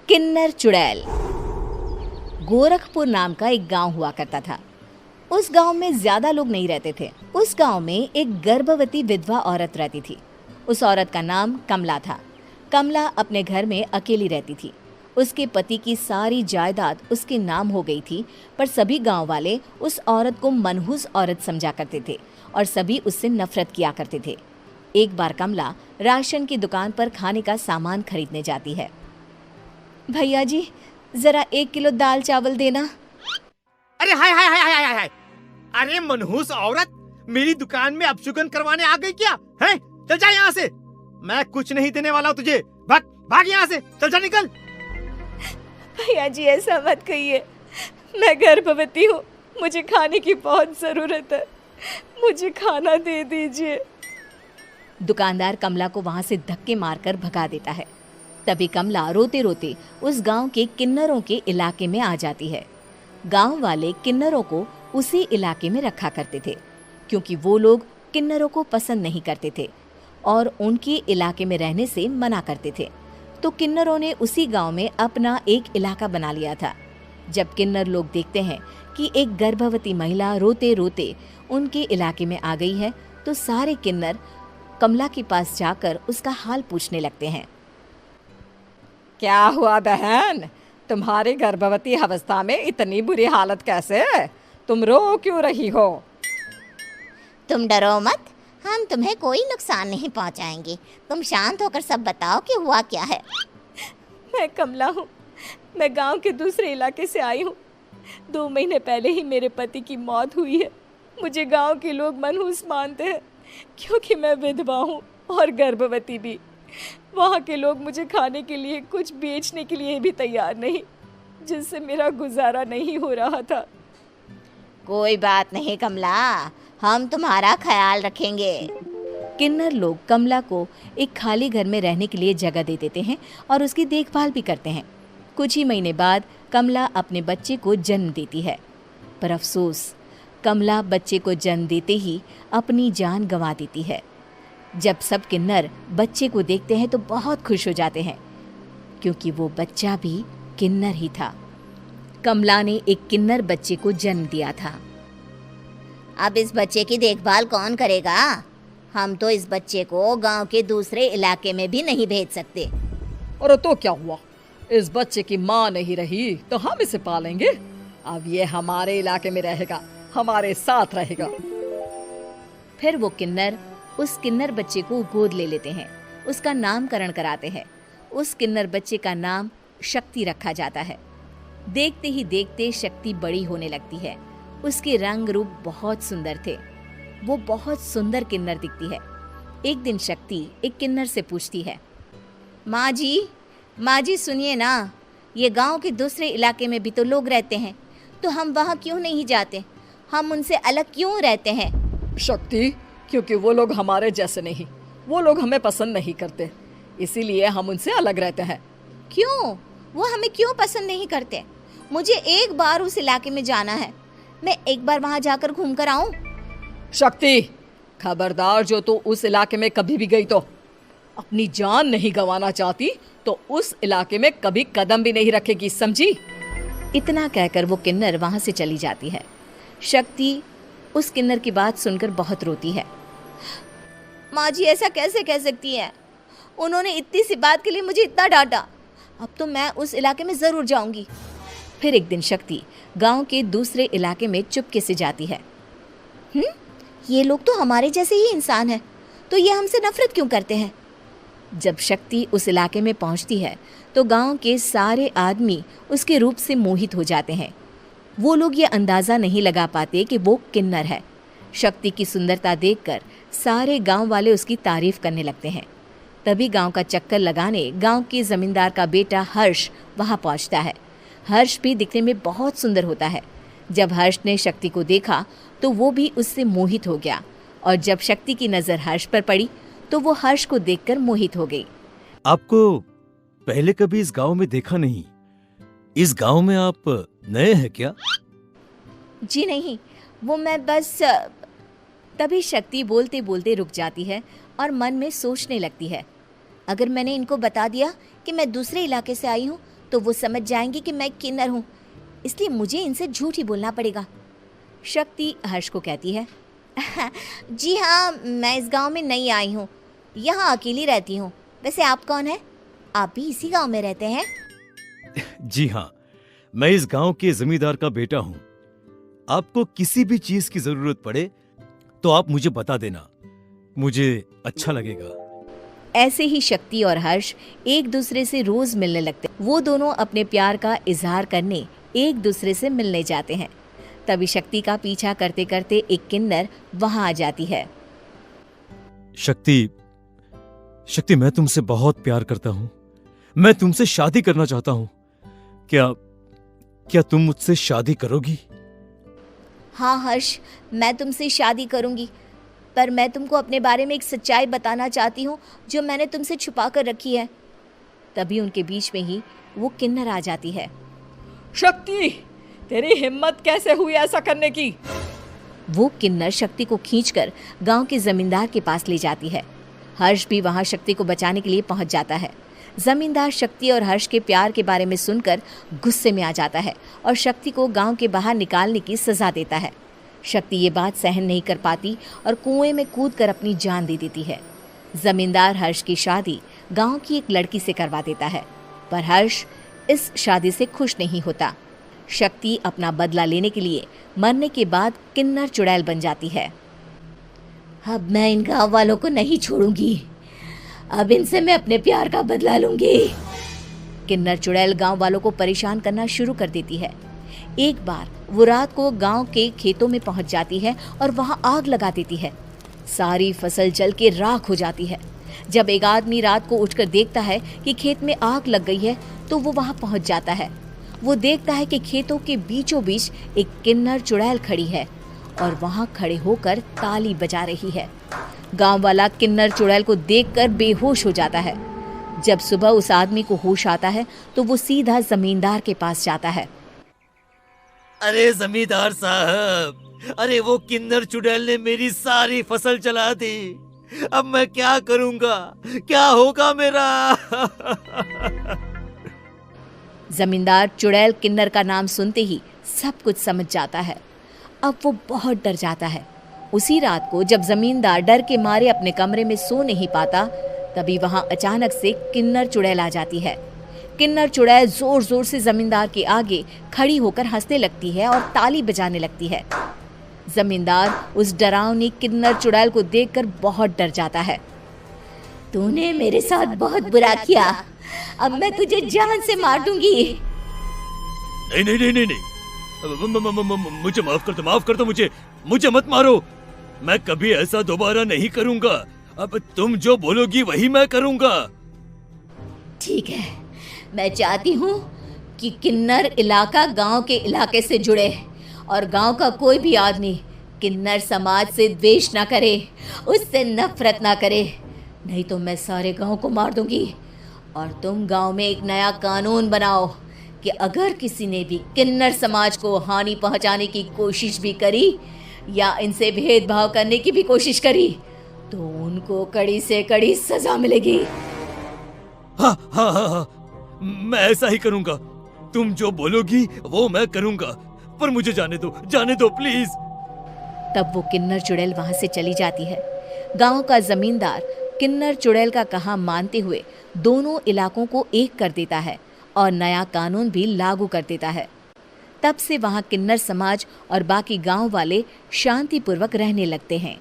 किन्नर चुड़ैल। गोरखपुर नाम का एक गांव हुआ करता था। उस गांव में ज्यादा लोग नहीं रहते थे। उस गांव में एक गर्भवती विधवा औरत रहती थी। उस औरत का नाम कमला था। कमला अपने घर में अकेली रहती थी। उसके पति की सारी जायदाद उसके नाम हो गई थी, पर सभी गांव वाले उस औरत को मनहूस औरत समझा करते थे और सभी उससे नफरत किया करते थे। एक बार कमला राशन की दुकान पर खाने का सामान खरीदने जाती है। भैया जी, जरा 1 किलो दाल चावल देना। अरे हाय हाय हाय हाय हाय हाय! अरे मनहूस औरत, मेरी दुकान में अपशुगन करवाने आ गई क्या? हैं? चल जा यहाँ से। मैं कुछ नहीं देने वाला हूँ तुझे। भाग भाग यहाँ से, चल जा, निकल। भैया जी, ऐसा मत कहिए। मैं गर्भवती हूँ, मुझे खाने की बहुत जरूरत है। मुझे खाना दे दीजिए। दुकानदार कमला को वहां से धक्के मारकर भगा देता है। तभी कमला रोते रोते उस गांव के किन्नरों के इलाके में आ जाती है। गांव वाले किन्नरों को उसी इलाके में रखा करते थे, क्योंकि वो लोग किन्नरों को पसंद नहीं करते थे और उनके इलाके में रहने से मना करते थे। तो किन्नरों ने उसी गांव में अपना एक इलाका बना लिया था। जब किन्नर लोग देखते हैं कि एक गर्भवती महिला रोते रोते उनके इलाके में आ गई है, तो सारे किन्नर कमला के पास जाकर उसका हाल पूछने लगते हैं। क्या हुआ बहन, तुम्हारी गर्भवती अवस्था में इतनी बुरी हालत कैसे है? तुम रो क्यों रही हो? तुम डरो मत, हम तुम्हें कोई नुकसान नहीं पहुंचाएंगे। तुम शांत होकर सब बताओ कि हुआ क्या है। मैं कमला हूँ। मैं गांव के दूसरे इलाके से आई हूँ। 2 महीने पहले ही मेरे पति की मौत हुई है। मुझे गांव के लोग मनहूस मानते हैं, क्योंकि मैं विधवा हूँ और गर्भवती भी। वहाँ के लोग मुझे खाने के लिए कुछ बेचने के लिए भी तैयार नहीं, जिससे मेरा गुजारा नहीं हो रहा था। कोई बात नहीं कमला, हम तुम्हारा ख्याल रखेंगे। किन्नर लोग कमला को एक खाली घर में रहने के लिए जगह दे देते हैं और उसकी देखभाल भी करते हैं। कुछ ही महीने बाद कमला अपने बच्चे को जन्म देती है, पर अफसोस, कमला बच्चे को जन्म देते ही अपनी जान गंवा देती है। जब सब किन्नर बच्चे को देखते हैं तो बहुत खुश हो जाते हैं, क्योंकि वो बच्चा भी किन्नर ही था। कमला ने एक किन्नर बच्चे को जन्म दिया था। अब इस बच्चे की देखभाल कौन करेगा? हम तो इस बच्चे को गांव के दूसरे इलाके में भी नहीं भेज सकते। और तो क्या हुआ, इस बच्चे की माँ नहीं रही तो हम इसे पालेंगे। अब ये हमारे इलाके में रहेगा, हमारे साथ रहेगा। फिर वो किन्नर उस किन्नर बच्चे को गोद ले लेते हैं, उसका नामकरण कराते हैं। उस किन्नर बच्चे का नाम शक्ति रखा जाता है। देखते ही देखते शक्ति बड़ी होने लगती है। उसके रंग रूप बहुत सुंदर थे। वो बहुत सुंदर किन्नर दिखती है। एक दिन शक्ति एक किन्नर से पूछती है, माँ जी सुनिए ना, ये गांव के दूसरे इलाके में भी तो लोग रहते हैं, तो हम वहाँ क्यों नहीं जाते? हम उनसे अलग क्यों रहते हैं? शक्ति, क्योंकि वो लोग हमारे जैसे नहीं, वो लोग हमें पसंद नहीं करते, इसीलिए हम उनसे अलग रहते हैं। क्यों? वो हमें क्यों पसंद नहीं करते? मुझे एक बार उस इलाके में जाना है। मैं एक बार वहाँ जाकर घूम कर आऊँ। शक्ति, खबरदार, जो तू उस इलाके में कभी भी गई तो अपनी जान नहीं गंवाना चाहती तो उस इलाके में कभी कदम भी नहीं रखेगी, समझी? इतना कहकर वो किन्नर वहाँ से चली जाती है। शक्ति उस किन्नर की बात सुनकर बहुत रोती है। माँ जी, ऐसा कैसे कह सकती हैं? उन्होंने इतनी सी बात के लिए मुझे इतना डांटा। अब तो मैं उस इलाके में ज़रूर जाऊंगी। फिर एक दिन शक्ति गांव के दूसरे इलाके में चुपके से जाती है। ये लोग तो हमारे जैसे ही इंसान हैं, तो ये हमसे नफरत क्यों करते हैं? जब शक्ति उस इलाके में पहुंचती है तो गांव के सारे आदमी उसके रूप से मोहित हो जाते हैं। वो लोग ये अंदाज़ा नहीं लगा पाते कि वो किन्नर है। शक्ति की सुंदरता देखकर सारे गांव वाले उसकी तारीफ करने लगते हैं। तभी गांव का चक्कर लगाने गांव के जमींदार का बेटा हर्ष वहां पहुंचता है। हर्ष भी दिखने में बहुत सुंदर होता है। जब हर्ष ने शक्ति को देखा तो वो भी उससे मोहित हो गया, और जब शक्ति की नज़र हर्ष पर पड़ी तो वो हर्ष को देखकर मोहित हो गई। आपको पहले कभी इस गांव में देखा नहीं। इस गांव में आप नए हैं क्या? जी नहीं, वो मैं बस। तभी शक्ति बोलते बोलते रुक जाती है और मन में सोचने लगती है, अगर मैंने इनको बता दिया कि मैं दूसरे इलाके से आई हूँ तो वो समझ जाएंगे कि मैं किन्नर हूँ, इसलिए मुझे इनसे झूठ ही बोलना पड़ेगा। शक्ति हर्ष को कहती है, जी हाँ, मैं इस गांव में नई आई हूँ, यहाँ अकेली रहती हूँ। वैसे आप कौन है? आप भी इसी गांव में रहते हैं? जी हाँ, मैं इस गांव के जमींदार का बेटा हूँ। आपको किसी भी चीज की जरूरत पड़े तो आप मुझे बता देना, मुझे अच्छा लगेगा। ऐसे ही शक्ति और हर्ष एक दूसरे से रोज मिलने लगते। वो दोनों अपने प्यार का इजहार करने एक दूसरे से मिलने जाते हैं। तभी शक्ति का पीछा करते करते एक किन्नर वहां आ जाती है। शक्ति, मैं तुमसे बहुत प्यार करता हूँ। मैं तुमसे शादी करना चाहता हूँ। क्या तुम मुझसे शादी करोगी? हाँ हर्ष, मैं तुमसे शादी करूँगी, पर मैं तुमको अपने बारे में एक सच्चाई बताना चाहती हूँ जो मैंने तुमसे छुपा कर रखी है। तभी उनके बीच में ही वो किन्नर आ जाती है। शक्ति, तेरी हिम्मत कैसे हुई ऐसा करने की? वो किन्नर शक्ति को खींचकर गांव के जमींदार के पास ले जाती है। हर्ष भी वहां शक्ति को बचाने के लिए पहुंच जाता है। जमींदार शक्ति और हर्ष के प्यार के बारे में सुनकर गुस्से में आ जाता है और शक्ति को गांव के बाहर निकालने की सजा देता है। शक्ति ये बात सहन नहीं कर पाती और कुएं में कूदकर अपनी जान दे देती है। जमींदार हर्ष की शादी गांव की एक लड़की से करवा देता है, पर हर्ष इस शादी से खुश नहीं होता। शक्ति अपना बदला लेने के लिए मरने के बाद किन्नर चुड़ैल बन जाती है। अब मैं इन गाँव वालों को नहीं छोड़ूंगी, अब इनसे मैं अपने प्यार का बदला लूंगी। किन्नर चुड़ैल गांव वालों को परेशान करना शुरू कर देती है। एक बार वो रात को गांव के खेतों में पहुंच जाती है और वहां आग लगा देती है। सारी फसल जल के राख हो जाती है। जब एक आदमी रात को उठकर देखता है कि खेत में आग लग गई है तो वो वहां पहुंच जाता है। वो देखता है कि खेतों के बीचों बीच एक किन्नर चुड़ैल खड़ी है और वहां खड़े होकर ताली बजा रही है। गांव वाला किन्नर चुड़ैल को देखकर बेहोश हो जाता है। जब सुबह उस आदमी को होश आता है तो वो सीधा जमींदार के पास जाता है। अरे जमींदार साहब, अरे वो किन्नर चुड़ैल ने मेरी सारी फसल जला दी। अब मैं क्या करूंगा? क्या होगा मेरा? जमींदार चुड़ैल किन्नर का नाम सुनते ही सब कुछ समझ जाता है। अब वो बहुत डर जाता है। उसी रात को जब जमींदार डर के मारे अपने कमरे में सो नहीं पाता, तभी वहां अचानक से किन्नर चुड़ैल आ जाती है। किन्नर चुड़ैल जोर जोर से जमींदार के आगे खड़ी होकर हंसने लगती है और ताली बजाने लगती है। जमींदार उस डरावनी किन्नर चुड़ैल को देखकर बहुत डर जाता है। तूने मेरे साथ बहुत बुरा किया, अब मैं तुझे जान से मार दूंगी। नहीं नहीं नहीं नहीं नहीं, मुझे माफ कर दो, मुझे मत मारो। मैं कभी ऐसा दोबारा नहीं करूंगा। अब तुम जो बोलोगी वही मैं करूंगा। ठीक है, मैं चाहती हूँ कि किन्नर इलाका गांव के इलाके से जुड़े और गांव का कोई भी आदमी किन्नर समाज से द्वेष ना करे, उससे नफरत ना करे, नहीं तो मैं सारे गांव को मार दूंगी। और तुम गांव में एक नया कानून बनाओ कि अगर किसी ने भी किन्नर समाज को हानि पहुंचाने की कोशिश भी करी या इनसे भेदभाव करने की भी कोशिश करी तो उनको कड़ी से कड़ी सजा मिलेगी। हाँ हाँ हाँ हाँ, मैं ऐसा ही करूंगा। तुम जो बोलोगी वो मैं करूंगा, पर मुझे जाने दो प्लीज। तब वो किन्नर चुड़ैल वहां से चली जाती है। गांव का जमींदार किन्नर चुड़ैल का कहा मानते हुए दोनों इलाकों को एक कर देता है और नया कानून भी लागू कर देता है। तब से वहां किन्नर समाज और बाकी गांव वाले शांतिपूर्वक रहने लगते हैं।